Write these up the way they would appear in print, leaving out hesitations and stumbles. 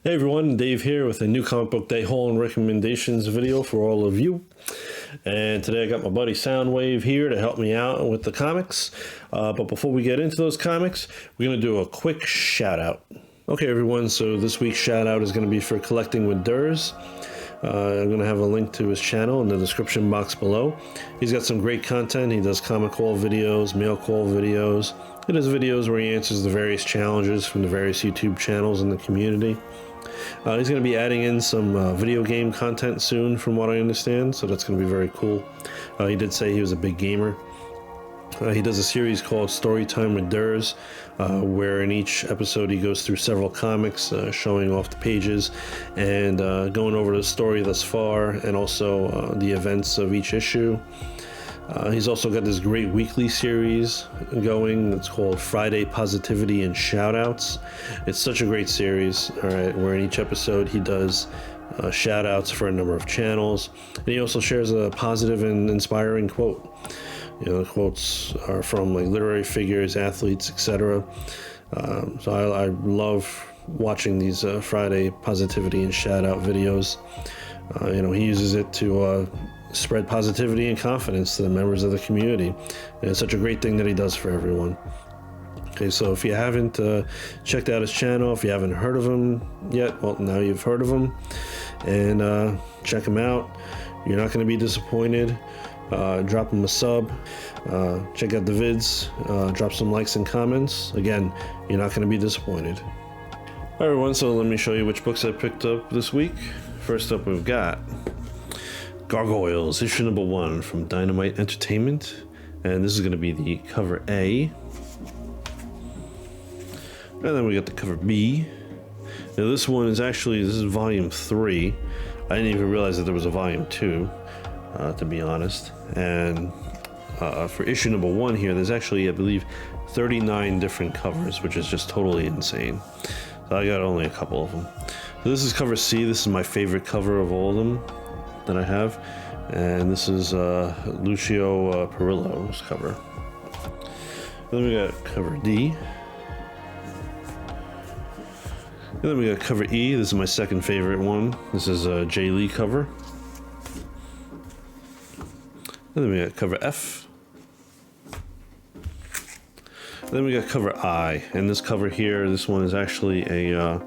Hey everyone, Dave here with a new comic book day haul and recommendations video for all of you. And today I got my buddy Soundwave here to help me out with the comics. But before we get into those comics, we're going to do a quick shout out. Okay everyone, so this week's shout out is going to be for Collecting with Durs. I'm going to have a link to his channel in the description box below. He's got some great content. He does comic haul videos, mail call videos. He does videos where he answers the various challenges from the various YouTube channels in the community. He's going to be adding in some video game content soon from what I understand, so that's going to be very cool. He did say he was a big gamer. He does a series called Storytime with Durs, where in each episode he goes through several comics, showing off the pages and going over the story thus far and also the events of each issue. He's also got this great weekly series going that's called Friday Positivity and Shoutouts. It's such a great series, all right, where in each episode he does shoutouts for a number of channels. And he also shares a positive and inspiring quote. You know, the quotes are from like literary figures, athletes, etc. So I love watching these Friday Positivity and Shoutout videos. You know, he uses it to spread positivity and confidence to the members of the community. And it's such a great thing that he does for everyone. Okay, so if you haven't checked out his channel, if you haven't heard of him yet, well, now you've heard of him. And check him out. You're not going to be disappointed. Drop him a sub. Check out the vids. Drop some likes and comments. Again, you're not going to be disappointed. All right, everyone, so let me show you which books I picked up this week. First up, we've got Gargoyles, issue number 1 from Dynamite Entertainment, and this is going to be the cover A. And then we got the cover B. Now this one is actually, this is volume 3. I didn't even realize that there was a volume 2, to be honest. And for issue number 1 here, there's actually, I believe, 39 different covers, which is just totally insane. So I got only a couple of them. So this is cover C. This is my favorite cover of all of them that I have, and this is Lucio Perillo's cover. Then we got cover D, and then we got cover E. This is my second favorite one. This is a Jay Lee cover. And then we got cover F, and then we got cover I, and this cover here, this one is actually a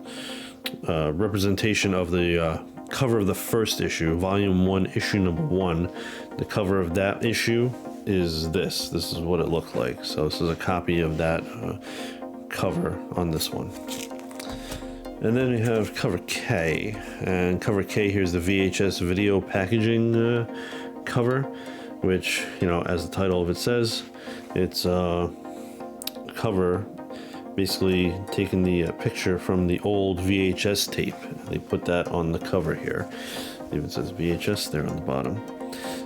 representation of the cover of the first issue, volume 1, issue number 1. The cover of that issue is this. This is what it looked like. So this is a copy of that cover on this one. And then we have cover K, and cover K, here's the VHS video packaging cover, which, you know, as the title of it says, it's a cover basically taking the picture from the old VHS tape. They put that on the cover here. It even says VHS there on the bottom.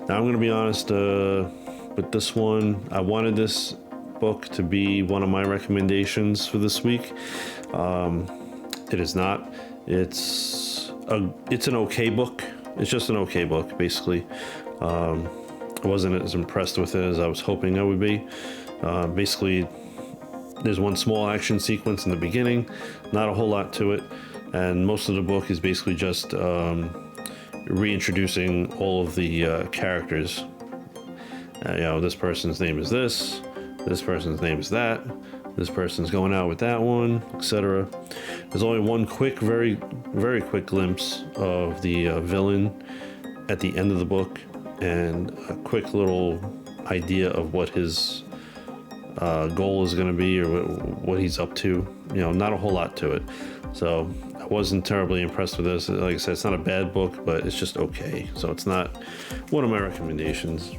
Now I'm going to be honest with this one. I wanted this book to be one of my recommendations for this week. It is not. It's an okay book. It's just an okay book, basically. I wasn't as impressed with it as I was hoping I would be. Basically, there's one small action sequence in the beginning, not a whole lot to it, and most of the book is basically just reintroducing all of the characters. You know, this person's name is this person's name is that, this person's going out with that one, etc. There's only one quick, very, very quick glimpse of the villain at the end of the book, and a quick little idea of what his goal is going to be, or what he's up to. You know, not a whole lot to it. So I wasn't terribly impressed with this. Like I said, it's not a bad book, but it's just okay. So it's not one of my recommendations.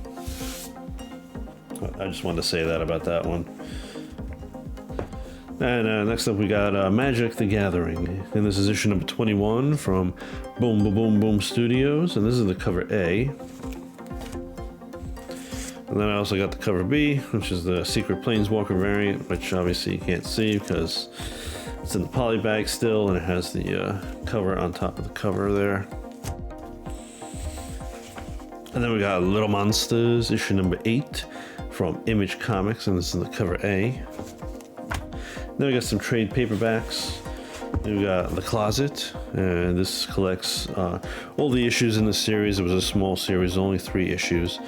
I just wanted to say that about that one. And next up we got Magic the Gathering, and this is issue number 21 from Boom Boom Boom Boom Studios, and this is the cover A. And then I also got the cover B, which is the Secret Planeswalker variant, which obviously you can't see because it's in the poly bag still, and it has the cover on top of the cover there. And then we got Little Monsters, issue number 8 from Image Comics, and this is the cover A. Then we got some trade paperbacks. We got The Closet, and this collects all the issues in the series. It was a small series, only 3 issues,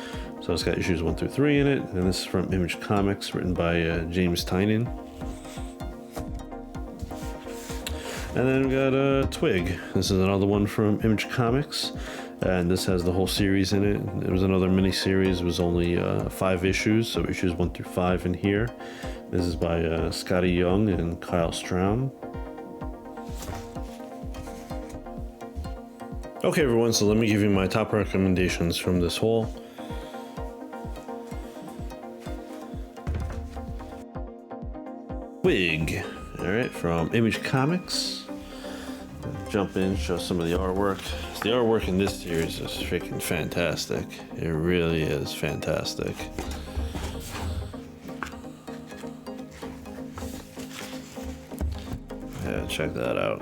so it's got issues 1 through 3 in it. And this is from Image Comics, written by James Tynion. And then we got Twig. This is another one from Image Comics, and this has the whole series in it. It was another mini series. It was only 5 issues, so issues 1 through 5 in here. This is by Scotty Young and Kyle Strahm. Okay, everyone, so let me give you my top recommendations from this haul. Twig, all right, from Image Comics. Jump in, show some of the artwork. The artwork in this series is freaking fantastic. It really is fantastic. Yeah, check that out.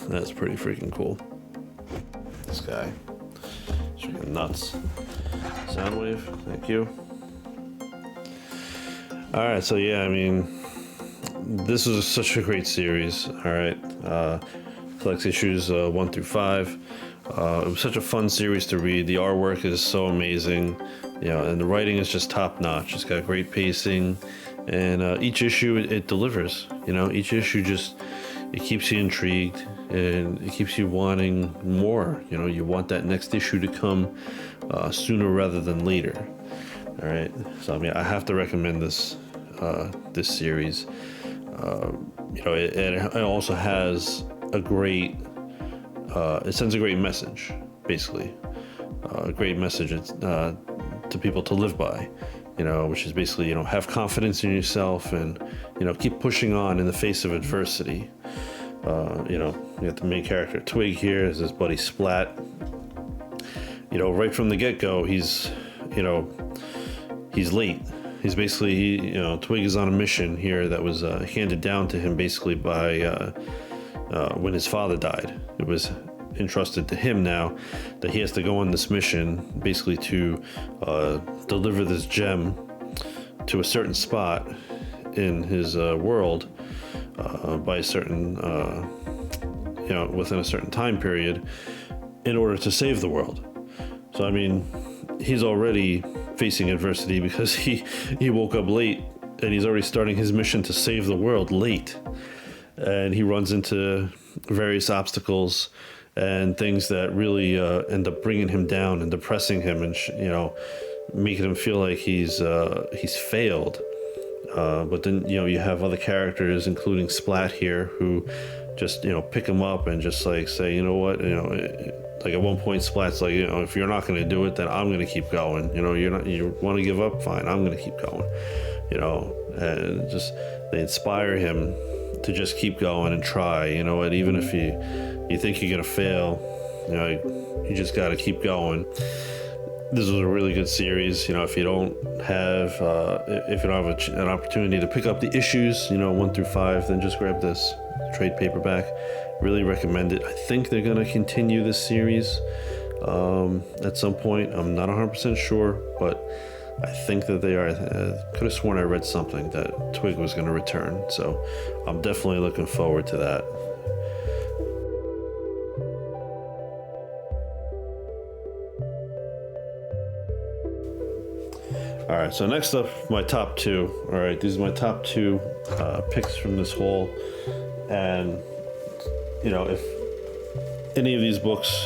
That's pretty freaking cool. This guy. It's freaking nuts. Soundwave, thank you. Alright, so yeah, I mean, this was such a great series. Alright, collects issues 1 through 5. It was such a fun series to read. The artwork is so amazing, you know, and the writing is just top notch. It's got great pacing, and each issue it delivers. You know, each issue just it keeps you intrigued and it keeps you wanting more. You know, you want that next issue to come sooner rather than later. All right, so I mean, I have to recommend this this series. You know, it also has a great it sends a great message, basically a great message to people to live by, you know, which is basically, you know, have confidence in yourself and, you know, keep pushing on in the face of adversity. You know, you got the main character Twig here is his buddy Splat. You know, right from the get-go, he's, you know, he's late. He's basically, you know, Twig is on a mission here that was handed down to him basically by when his father died. It was entrusted to him now that he has to go on this mission basically to deliver this gem to a certain spot in his world by a certain, you know, within a certain time period in order to save the world. So, I mean, he's already facing adversity because he woke up late and he's already starting his mission to save the world late. And he runs into various obstacles and things that really end up bringing him down and depressing him and, you know, making him feel like he's failed. But then, you know, you have other characters, including Splat here, who just, you know, pick him up and just like say, you know what, you know, like at one point Splat's like, you know, if you're not going to do it, then I'm going to keep going. You know, you want to give up? Fine, I'm going to keep going. You know, and just they inspire him to just keep going and try, you know, and even if you think you're gonna fail, you know, you just gotta keep going. This was a really good series. You know, if you don't have an opportunity to pick up the issues, you know, 1 through 5, then just grab this trade paperback. Really recommend it. I think they're gonna continue this series at some point. I'm not 100% sure, but I think that they are. I could have sworn I read something that Twig was going to return, so I'm definitely looking forward to that. All right, so next up, my top 2. All right, these are my top 2 picks from this haul, and you know, if any of these books,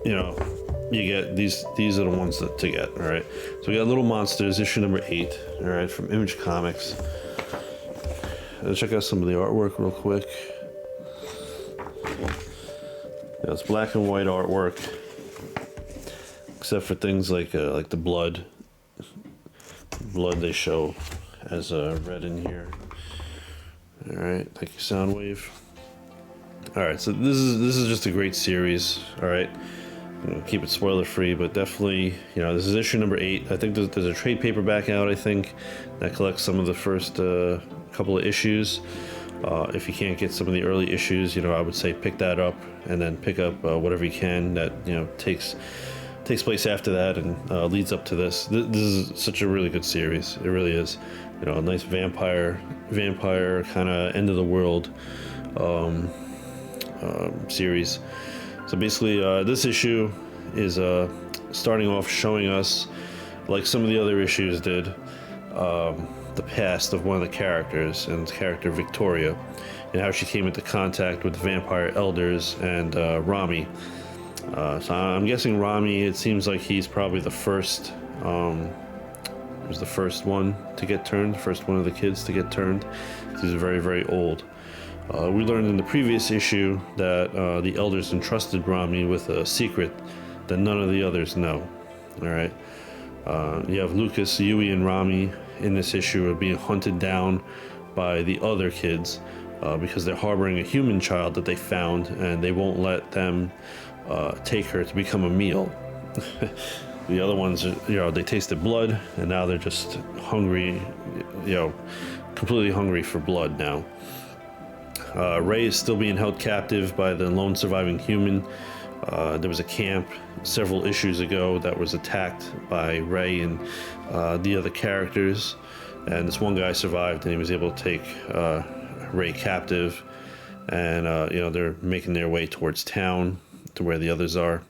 you know, you get these are the ones to get. All right, so we got Little Monsters issue number 8, all right, from Image Comics. Let's check out some of the artwork real quick. Yeah, it's black and white artwork, except for things like the blood they show as red in here. All right, thank you, Soundwave. All right, so this is just a great series. All right, keep it spoiler free, but definitely, you know, this is issue number 8. I think there's a trade paperback out, I think, that collects some of the first couple of issues. If you can't get some of the early issues, you know, I would say pick that up and then pick up whatever you can that, you know, takes place after that and leads up to this. This is such a really good series. It really is. You know, a nice vampire kind of end of the world series. So basically, this issue is starting off showing us, like some of the other issues did, the past of one of the characters, and the character Victoria, and how she came into contact with the vampire elders and Rami. So I'm guessing Rami, it seems like he's probably the first, was the first one to get turned, first one of the kids to get turned. He's very, very old. We learned in the previous issue that the elders entrusted Rami with a secret that none of the others know. All right. You have Lucas, Yui, and Rami in this issue are being hunted down by the other kids because they're harboring a human child that they found, and they won't let them take her to become a meal. The other ones, they tasted blood, and now they're just hungry, completely hungry for blood now. Ray is still being held captive by the lone surviving human. There was a camp several issues ago that was attacked by Ray and the other characters, and this one guy survived, and he was able to take Ray captive, and they're making their way towards town to where the others are.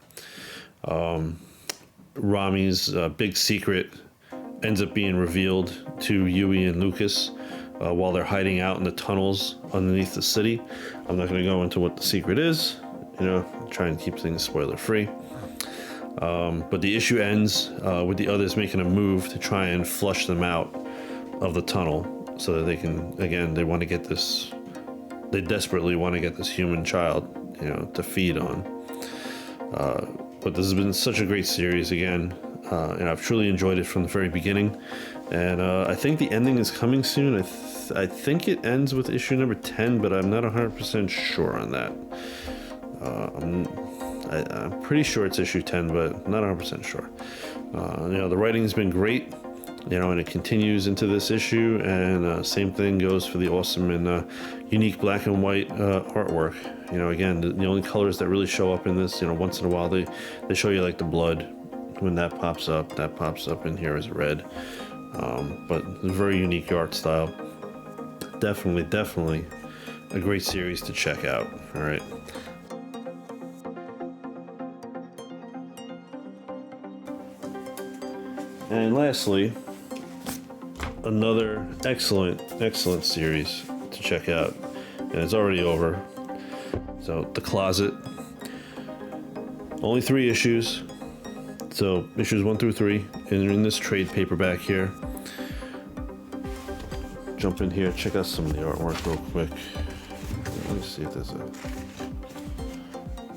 Rami's big secret ends up being revealed to Yui and Lucas while they're hiding out in the tunnels underneath the city. I'm not going to go into what the secret is, trying to keep things spoiler free. But the issue ends with the others making a move to try and flush them out of the tunnel so that they can, again, they desperately want to get this human child, to feed on. But this has been such a great series again, and I've truly enjoyed it from the very beginning. And I think the ending is coming soon. I think it ends with issue number 10, but I'm not 100% sure on that. I'm pretty sure it's issue 10, but not 100% sure. The writing's been great, and it continues into this issue, and same thing goes for the awesome and unique black and white artwork. Again, the only colors that really show up in this, once in a while they show you like the blood. When that pops up in here as red. But very unique art style. Definitely a great series to check out. All right. And lastly, another excellent series to check out, and it's already over. So The Closet, only 3 issues. So issues 1 through 3, and they're in this trade paperback here. Jump in here, check out some of the artwork real quick. Let me see if there's a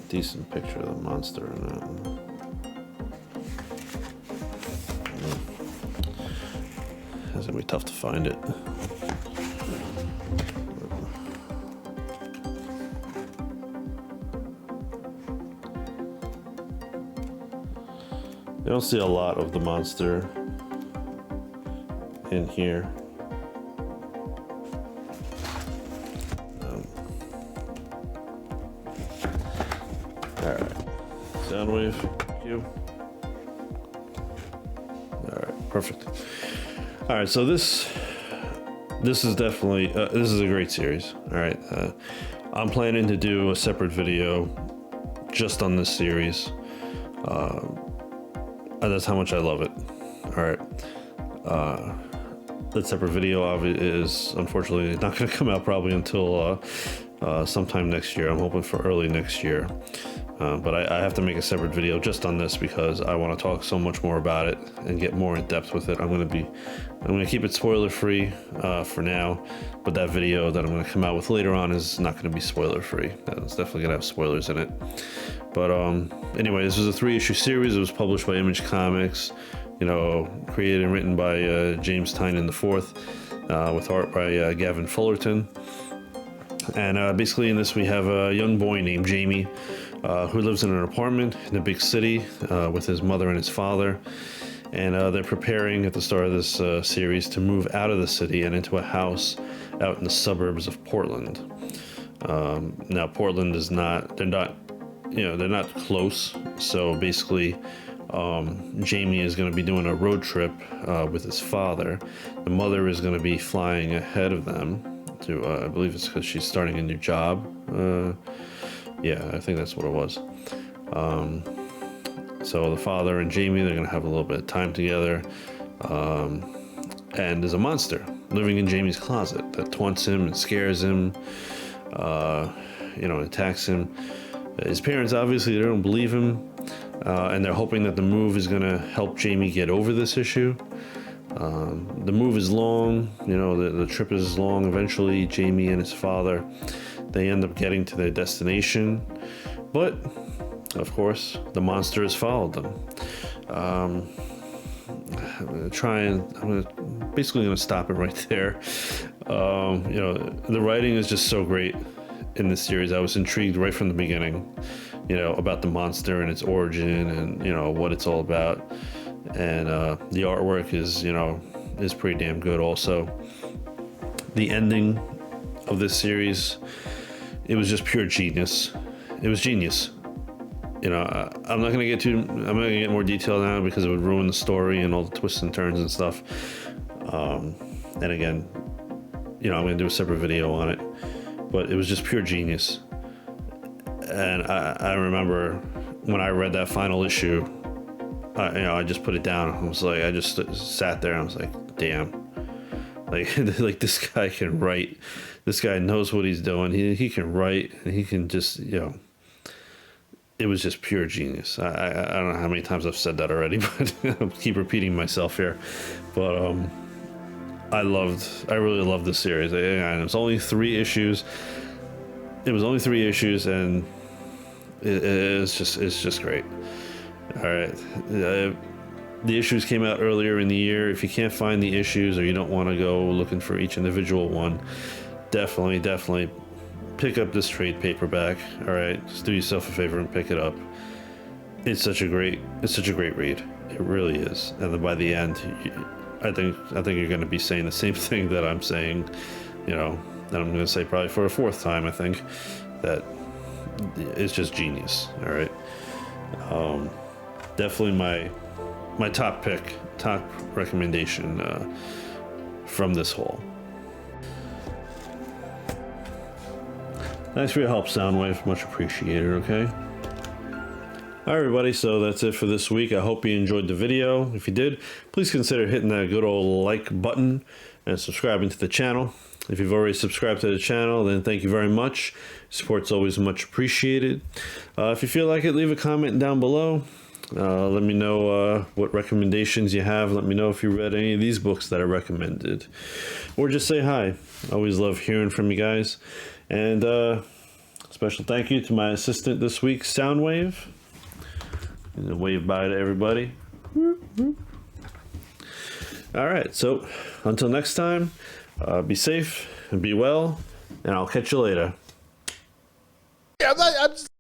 decent picture of the monster in that one. It's gonna be tough to find it. You don't see a lot of the monster in here. Alright. Soundwave, cue. Alright, perfect. Alright, so this is definitely, this is a great series. Alright, I'm planning to do a separate video just on this series. That's how much I love it. All right. That separate video is unfortunately not going to come out probably until sometime next year. I'm hoping for early next year. But I have to make a separate video just on this because I want to talk so much more about it and get more in depth with it. I'm going to keep it spoiler free for now, but that video that I'm going to come out with later on is not going to be spoiler free. It's definitely going to have spoilers in it. But anyway, this was a 3-issue series. It was published by Image Comics, created and written by James Tynion IV, with art by Gavin Fullerton. And basically in this we have a young boy named Jamie, who lives in an apartment in a big city with his mother and his father. And they're preparing at the start of this series to move out of the city and into a house out in the suburbs of Portland. Now Portland is not, they're not close. So basically Jamie is going to be doing a road trip with his father. The mother is going to be flying ahead of them to, I believe it's because she's starting a new job Yeah, I think that's what it was. So the father and Jamie, they're going to have a little bit of time together. And there's a monster living in Jamie's closet that taunts him and scares him, attacks him. His parents, obviously, they don't believe him, and they're hoping that the move is going to help Jamie get over this issue. The move is long, the trip is long. Eventually, Jamie and his father, they end up getting to their destination, but of course, the monster has followed them. I'm basically gonna stop it right there. The writing is just so great in this series. I was intrigued right from the beginning, about the monster and its origin and, what it's all about. And the artwork is pretty damn good also. The ending of this series, it was just pure genius. It was genius. I'm not gonna get more detail now because it would ruin the story and all the twists and turns and stuff. And again, I'm gonna do a separate video on it, but it was just pure genius. And I remember when I read that final issue, I just put it down. I was like, I just sat there and I was like, damn, like this guy can write. This guy knows what he's doing. He can write, and he can just, it was just pure genius. I don't know how many times I've said that already, but I keep repeating myself here. But I really loved this series. And it was only 3 issues. And it's just great. All right. The issues came out earlier in the year. If you can't find the issues or you don't want to go looking for each individual one, definitely pick up this trade paperback. All right, just do yourself a favor and pick it up. It's such a great read. It really is. And then by the end, I think you're going to be saying the same thing that I'm saying. And I'm going to say probably for a 4th time. I think that it's just genius. All right. Definitely my top recommendation from this haul. Thanks for your help, Soundwave. Much appreciated, okay? Alright, everybody, so that's it for this week. I hope you enjoyed the video. If you did, please consider hitting that good old like button and subscribing to the channel. If you've already subscribed to the channel, then thank you very much. Support's always much appreciated. If you feel like it, leave a comment down below. Let me know what recommendations you have. Let me know if you read any of these books that I recommended. Or just say hi. I always love hearing from you guys. And special thank you to my assistant this week, Soundwave. And a wave bye to everybody. All right, so until next time, be safe and be well, and I'll catch you later. I'm just